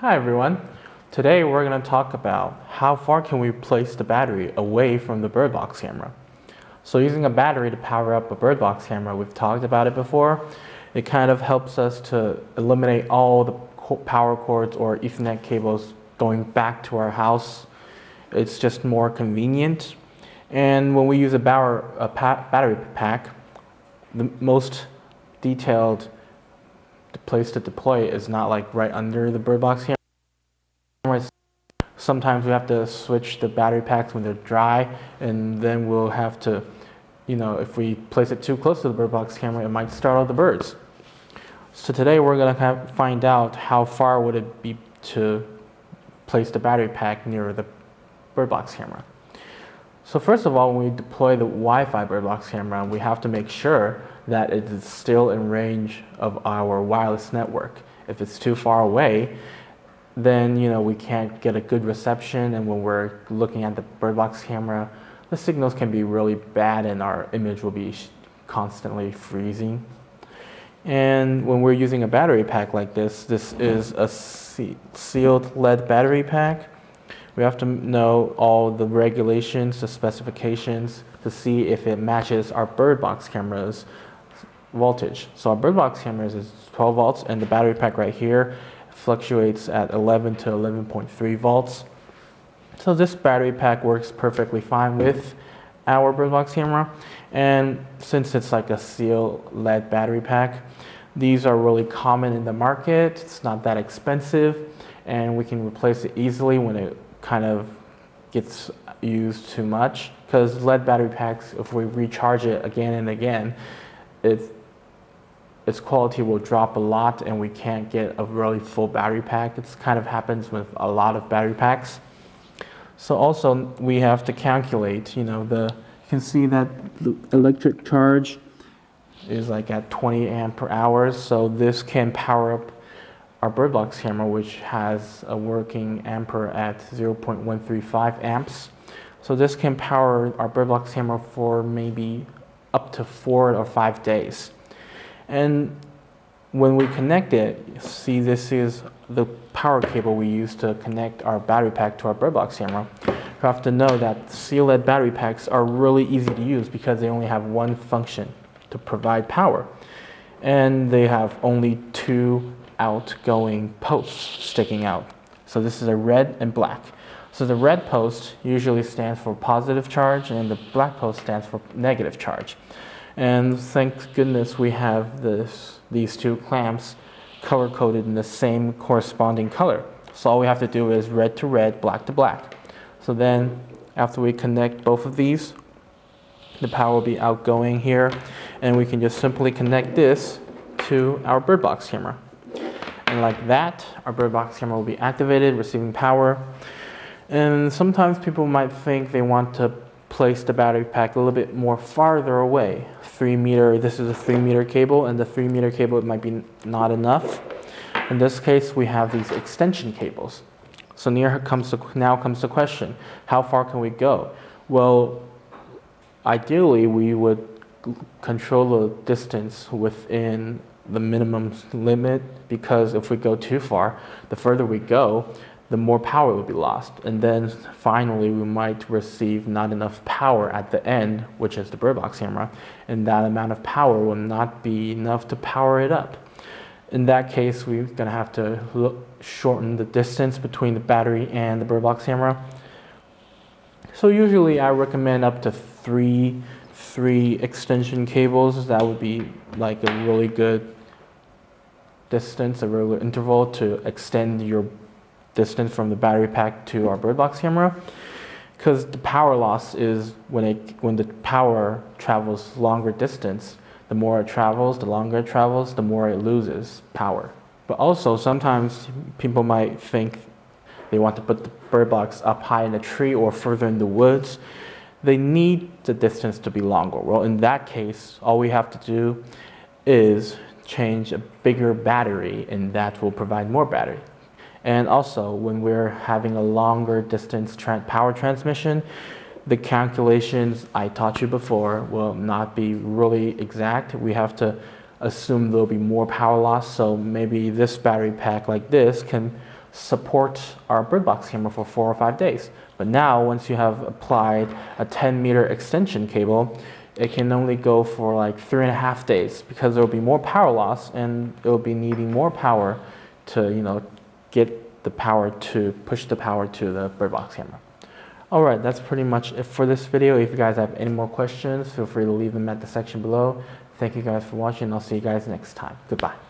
Hi everyone. Today we're going to talk about how far can we place the battery away from the bird box camera. So using a battery to power up a bird box camera, we've talked about it before. It kind of helps us to eliminate all the power cords or Ethernet cables going back to our house. It's just more convenient. And when we use a battery pack, the most detailed place to deploy it is not like right under the bird box camera. Sometimes we have to switch the battery packs when they're dry, and then we'll have to, if we place it too close to the bird box camera, it might startle the birds. So today we're going to find out how far would it be to place the battery pack near the bird box camera. So first of all, when we deploy the Wi-Fi bird box camera, we have to make sure that it is still in range of our wireless network. If it's too far away, then we can't get a good reception, and when we're looking at the bird box camera, the signals can be really bad and our image will be constantly freezing. And when we're using a battery pack like this is a sealed lead battery pack. We have to know all the regulations, the specifications, to see if it matches our bird box camera's voltage. So our bird box camera is 12 volts, and the battery pack right here fluctuates at 11 to 11.3 volts. So this battery pack works perfectly fine with our bird box camera. And since it's like a sealed lead battery pack, these are really common in the market. It's not that expensive, and we can replace it easily when it kind of gets used too much, because lead battery packs, if we recharge it again and again, its quality will drop a lot and we can't get a really full battery pack. It kind of happens with a lot of battery packs. So also we have to calculate, you can see that the electric charge is like at 20 amp per hour. So this can power up our bird box camera, which has a working ampere at 0.135 amps. So this can power our bird box camera for maybe up to 4 or 5 days. And when we connect it, see, this is the power cable we use to connect our battery pack to our bird box camera. You have to know that sealed lead battery packs are really easy to use because they only have one function, to provide power. And they have only 2 outgoing posts sticking out. So this is a red and black. So the red post usually stands for positive charge, and the black post stands for negative charge. And thank goodness we have these 2 clamps color coded in the same corresponding color. So all we have to do is red to red, black to black. So then after we connect both of these, the power will be outgoing here, and we can just simply connect this to our bird box camera. And like that, our bird box camera will be activated, receiving power. And sometimes people might think they want to place the battery pack a little bit more farther away. 3 meter, this is a 3 meter cable, and the 3 meter cable, it might be not enough. In this case, we have these extension cables. So now comes the question, how far can we go? Well, ideally, we would control the distance within the minimum limit, because if we go too far, the further we go, the more power will be lost. And then finally, we might receive not enough power at the end, which is the bird box camera, and that amount of power will not be enough to power it up. In that case, we're going to have to shorten the distance between the battery and the bird box camera. So usually I recommend up to three extension cables. That would be like a really good distance, a regular interval to extend your distance from the battery pack to our bird box camera, because the power loss is when the power travels longer distance. The more it travels, the longer it travels, the more it loses power. But also sometimes people might think they want to put the bird box up high in a tree or further in the woods. They need the distance to be longer. Well, in that case, all we have to do is change a bigger battery, and that will provide more battery. And also, when we're having a longer distance power transmission, the calculations I taught you before will not be really exact. We have to assume there'll be more power loss, so maybe this battery pack like this can support our bird box camera for 4 or 5 days. But now, once you have applied a 10-meter extension cable, it can only go for like 3.5 days, because there will be more power loss and it will be needing more power to, get the power to push the power to the bird box camera. Alright, that's pretty much it for this video. If you guys have any more questions, feel free to leave them at the section below. Thank you guys for watching, and I'll see you guys next time. Goodbye.